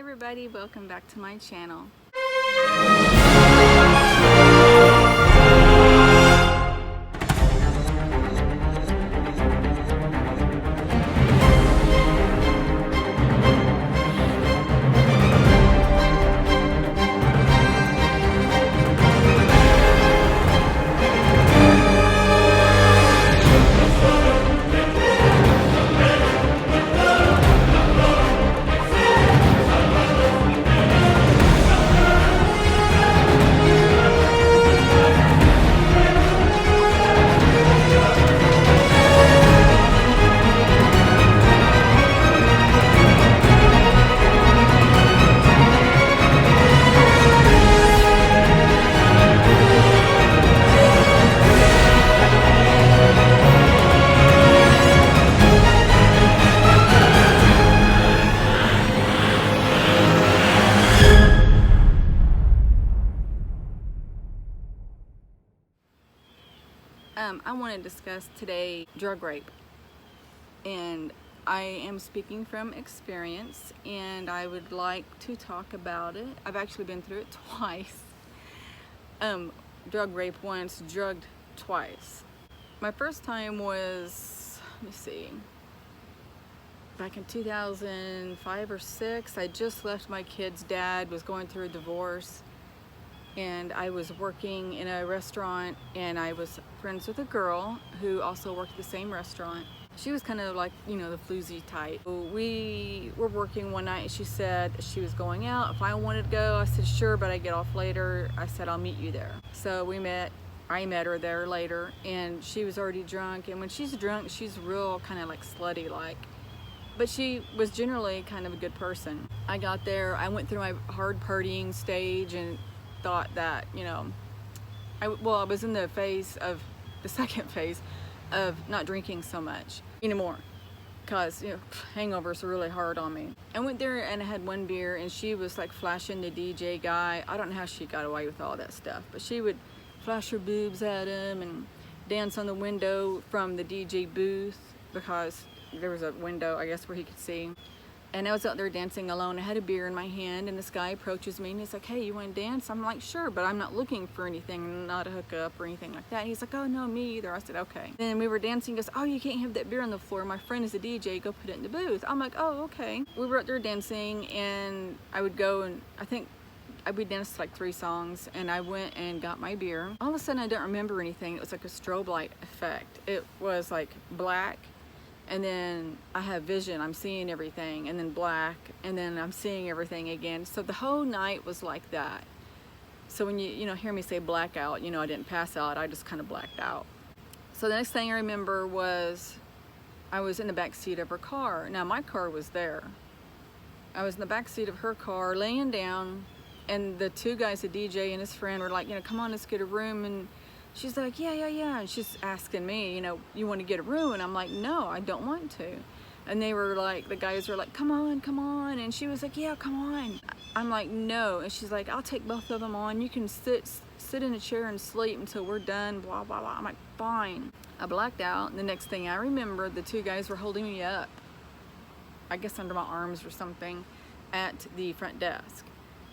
everybody, welcome back to my channel. I want to discuss today drug rape, and I am speaking from experience, and I would like to talk about it. I've actually been through it twice. Drug rape once, drugged twice. My first time was, let me see, back in 2005 or 6. I just left my kid's dad, was going through a divorce, and I was working in a restaurant, and I was friends with a girl who also worked at the same restaurant. She was kind of like, you know, the floozy type. We were working one night, and she said she was going out. If I wanted to go, I said sure, but I get off later. I said I'll meet you there. So we met. I met her there later, and she was already drunk, and when she's drunk, she's real kind of like slutty like. But she was generally kind of a good person. I got there, I went through my hard partying stage and thought that, you know, I was in the second phase of not drinking so much anymore, because, you know, hangovers are really hard on me. I went there and I had one beer, and she was like flashing the DJ guy. I don't know how she got away with all that stuff, but she would flash her boobs at him and dance on the window from the DJ booth, because there was a window, I guess, where he could see. And I was out there dancing alone. I had a beer in my hand, and this guy approaches me, and he's like, hey, you want to dance? I'm like, sure, but I'm not looking for anything, not a hookup or anything like that. And he's like, oh, no, me either. I said, okay. Then we were dancing. He goes, oh, you can't have that beer on the floor. My friend is a DJ. Go put it in the booth. I'm like, oh, okay. We were out there dancing, and I would go, and I think we danced like 3 songs, and I went and got my beer. All of a sudden, I don't remember anything. It was like a strobe light effect. It was like black, and then I have vision, I'm seeing everything, and then black, and then I'm seeing everything again. So the whole night was like that. So when you hear me say blackout, I didn't pass out, I just kind of blacked out. So the next thing I remember was I was in the back seat of her car. Now my car was there. I was in the back seat of her car laying down, and the 2 guys, the DJ and his friend, were like, come on, let's get a room. And she's like, yeah. And she's asking me, you want to get a room? And I'm like, no, I don't want to. And they were like, the guys were like, come on. And she was like, yeah, come on. I'm like, no. And she's like, I'll take both of them on. You can sit in a chair and sleep until we're done, blah, blah, blah. I'm like, fine. I blacked out. And the next thing I remember, the 2 guys were holding me up, I guess under my arms or something, at the front desk.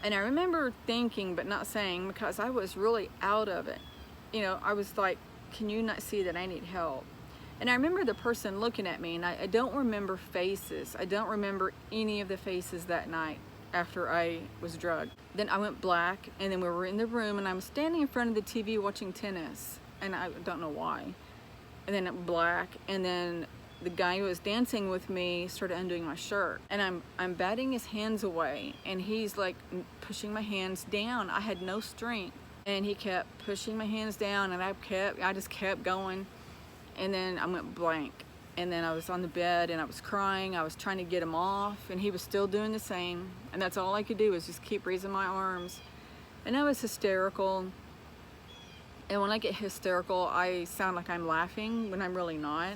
And I remember thinking, but not saying, because I was really out of it. I was like, can you not see that I need help? And I remember the person looking at me, and I don't remember faces. I don't remember any of the faces that night after I was drugged. Then I went black, and then we were in the room, and I'm standing in front of the TV watching tennis, and I don't know why. And then black, and then the guy who was dancing with me started undoing my shirt, and I'm batting his hands away, and he's like pushing my hands down. I had no strength. And he kept pushing my hands down, and I just kept going. And then I went blank. And then I was on the bed, and I was crying. I was trying to get him off, and he was still doing the same. And that's all I could do was just keep raising my arms. And I was hysterical. And when I get hysterical, I sound like I'm laughing when I'm really not.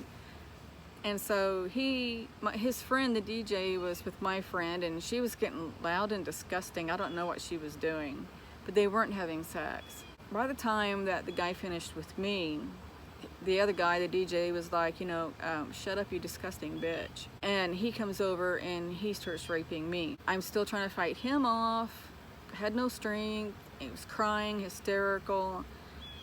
And so his friend, the DJ, was with my friend, and she was getting loud and disgusting. I don't know what she was doing. But they weren't having sex. By the time that the guy finished with me, the other guy, the DJ, was like, shut up, you disgusting bitch. And he comes over and he starts raping me. I'm still trying to fight him off, had no strength, he was crying, hysterical,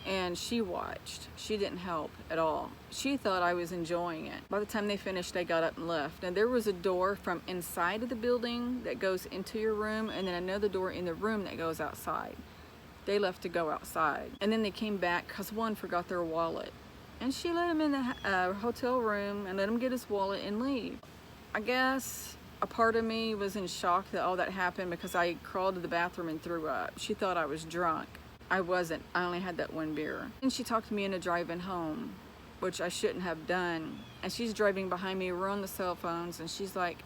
and she watched. She didn't help at all. She thought I was enjoying it. By the time they finished, they got up and left. Now, there was a door from inside of the building that goes into your room, and then another door in the room that goes outside. They left to go outside. And then they came back because one forgot their wallet. And she let him in the hotel room and let him get his wallet and leave. I guess a part of me was in shock that all that happened because I crawled to the bathroom and threw up. She thought I was drunk. I wasn't. I only had that one beer. And she talked me into driving home, which I shouldn't have done. And she's driving behind me. We're on the cell phones, and she's like,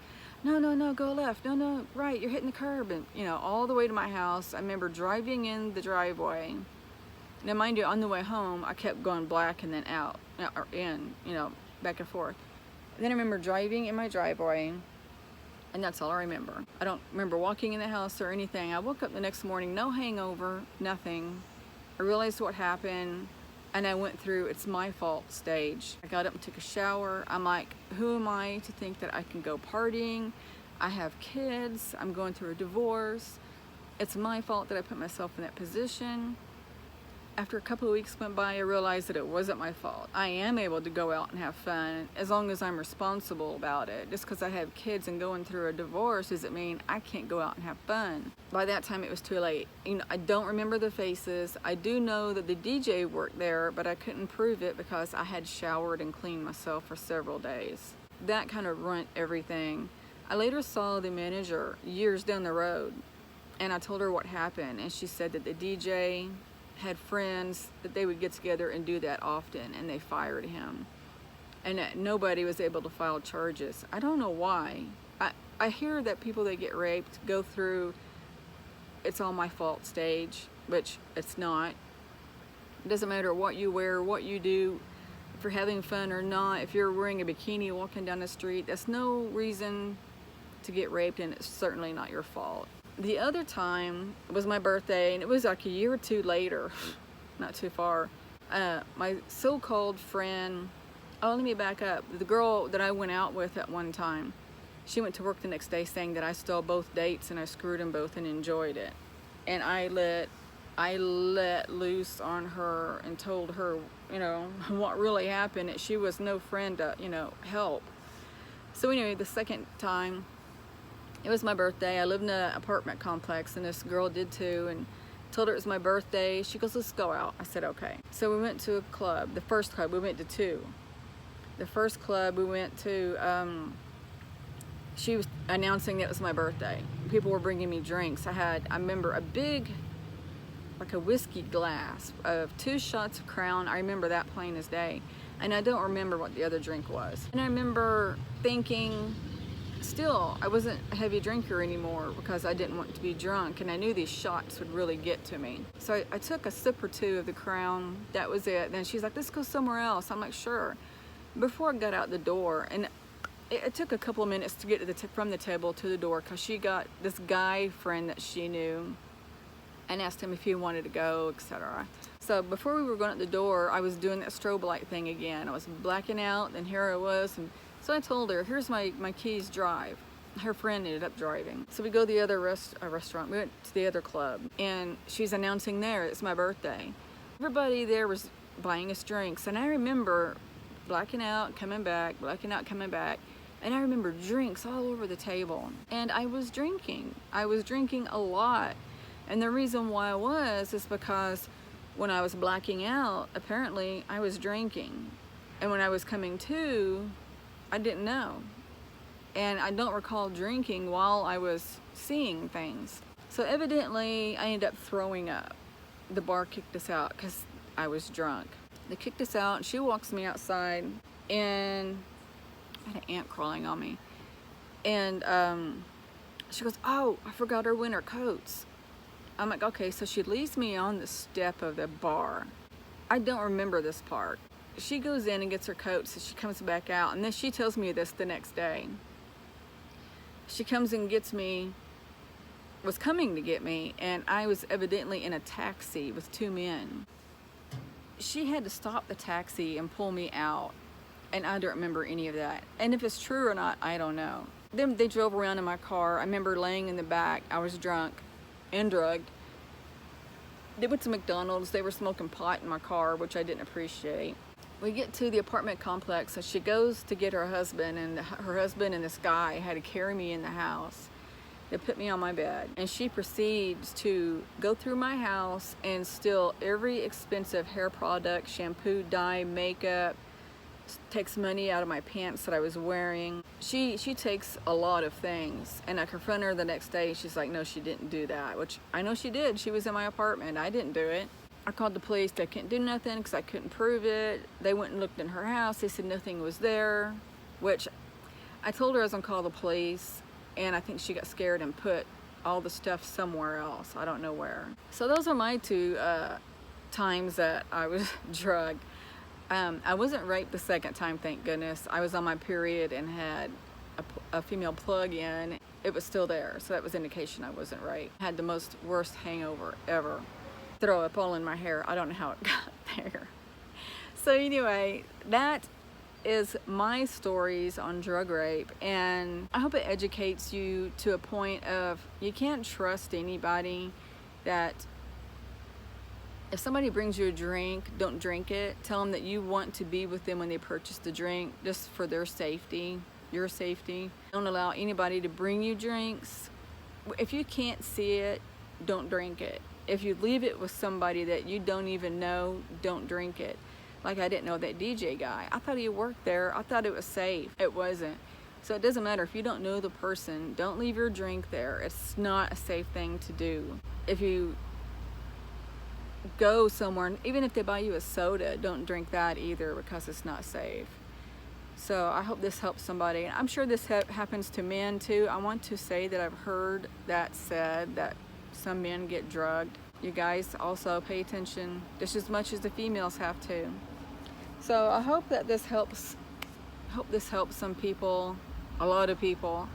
no, go left. No, right, you're hitting the curb. And, all the way to my house. I remember driving in the driveway. Now, mind you, on the way home, I kept going black and then out, or in, back and forth. And then I remember driving in my driveway, and that's all I remember. I don't remember walking in the house or anything. I woke up the next morning, no hangover, nothing. I realized what happened, and I went through it's my fault stage. I got up and took a shower. I'm like, who am I to think that I can go partying? I have kids. I'm going through a divorce. It's my fault that I put myself in that position. After a couple of weeks went by, I realized that it wasn't my fault. I am able to go out and have fun as long as I'm responsible about it. Just because I have kids and going through a divorce doesn't mean I can't go out and have fun. By that time, it was too late. I don't remember the faces. I do know that the DJ worked there, but I couldn't prove it because I had showered and cleaned myself for several days. That kind of ruined everything. I later saw the manager years down the road, and I told her what happened, and she said that the DJ had friends that they would get together and do that often, and they fired him, and that nobody was able to file charges. I don't know why. I hear that people that get raped go through it's all my fault stage, which it's not. It doesn't matter what you wear, what you do, if you're having fun or not. If you're wearing a bikini walking down the street, that's no reason to get raped, and it's certainly not your fault. The other time was my birthday, and it was like a year or two later, not too far. My so-called friend, let me back up. The girl that I went out with at one time, she went to work the next day saying that I stole both dates and I screwed them both and enjoyed it. And I let loose on her and told her, what really happened, that she was no friend to, help. So anyway, the second time, it was my birthday. I lived in an apartment complex, and this girl did too, and told her it was my birthday. She goes, let's go out. I said, okay. So we went to a club. The first club, we went to two. The first club we went to, she was announcing that it was my birthday. People were bringing me drinks. I remember a big, like a whiskey glass of 2 shots of Crown. I remember that plain as day. And I don't remember what the other drink was. And I remember thinking, still, I wasn't a heavy drinker anymore because I didn't want to be drunk, and I knew these shots would really get to me. So I took a sip or two of the Crown. That was it. Then she's like, let's go somewhere else. I'm like, sure. Before I got out the door, and it took a couple of minutes to get to from the table to the door, because she got this guy friend that she knew and asked him if he wanted to go, etc. So before we were going out the door, I was doing that strobe light thing again. I was blacking out, and here I was, and so I told her, here's my keys, drive. Her friend ended up driving. So we go to the other restaurant. We went to the other club, and she's announcing there, it's my birthday. Everybody there was buying us drinks, and I remember blacking out, coming back, blacking out, coming back, and I remember drinks all over the table. And I was drinking. I was drinking a lot. And the reason why I was is because when I was blacking out, apparently I was drinking. And when I was coming to, I didn't know. And I don't recall drinking while I was seeing things. So evidently I ended up throwing up. The bar kicked us out because I was drunk. They kicked us out, and she walks me outside, and I had an ant crawling on me. And she goes, oh, I forgot her winter coats. I'm like, okay, so she leaves me on the step of the bar. I don't remember this part. She goes in and gets her coats, and she comes back out, and then she tells me this the next day. She comes and gets me, was coming to get me, and I was evidently in a taxi with 2 men. she had to stop the taxi and pull me out, and I don't remember any of that. And if it's true or not, I don't know. Then they drove around in my car. I remember laying in the back. I was drunk and drugged. They went to McDonald's. They were smoking pot in my car, which I didn't appreciate. We get to the apartment complex, and she goes to get her husband, and her husband and this guy had to carry me in the house. They put me on my bed, and she proceeds to go through my house and steal every expensive hair product, shampoo, dye, makeup, takes money out of my pants that I was wearing. She takes a lot of things, and I confront her the next day. She's like, no, she didn't do that, which I know she did. She was in my apartment. I didn't do it. I called the police. They couldn't do nothing because I couldn't prove it. They went and looked in her house. They said nothing was there, which I told her I was gonna call the police, and I think she got scared and put all the stuff somewhere else. I don't know where. So those are my two times that I was drugged. I wasn't raped the second time, thank goodness. I was on my period and had a female plug-in. It was still there, so that was indication I wasn't raped. I had the worst hangover ever. Throw up all in my hair. I don't know how it got there. So anyway, that is my stories on drug rape, and I hope it educates you to a point of you can't trust anybody. That if somebody brings you a drink, don't drink it. Tell them that you want to be with them when they purchase the drink, just for their safety, your safety. Don't allow anybody to bring you drinks. If you can't see it, don't drink it. If you leave it with somebody that you don't even know, don't drink it. Like, I didn't know that DJ guy. I thought he worked there. I thought it was safe. It wasn't. So it doesn't matter if you don't know the person. Don't leave your drink there. It's not a safe thing to do. If you go somewhere, even if they buy you a soda, don't drink that either, because it's not safe. So I hope this helps somebody. I'm sure this happens to men too. I want to say that I've heard that said that some men get drugged. You guys also pay attention just as much as the females have to. So I hope that this helps. Hope this helps some people, a lot of people,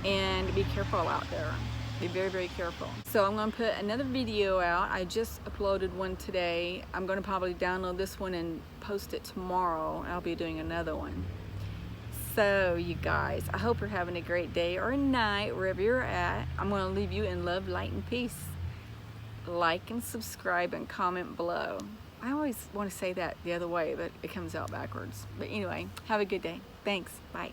and be careful out there. Be very, very careful. So I'm going to put another video out. I just uploaded one today. I'm going to probably download this one and post it tomorrow. I'll be doing another one. So you guys, I hope you're having a great day or night wherever you're at. I'm going to leave you in love, light, and peace. Like and subscribe and comment below. I always want to say that the other way, but it comes out backwards. But anyway, have a good day. Thanks. Bye.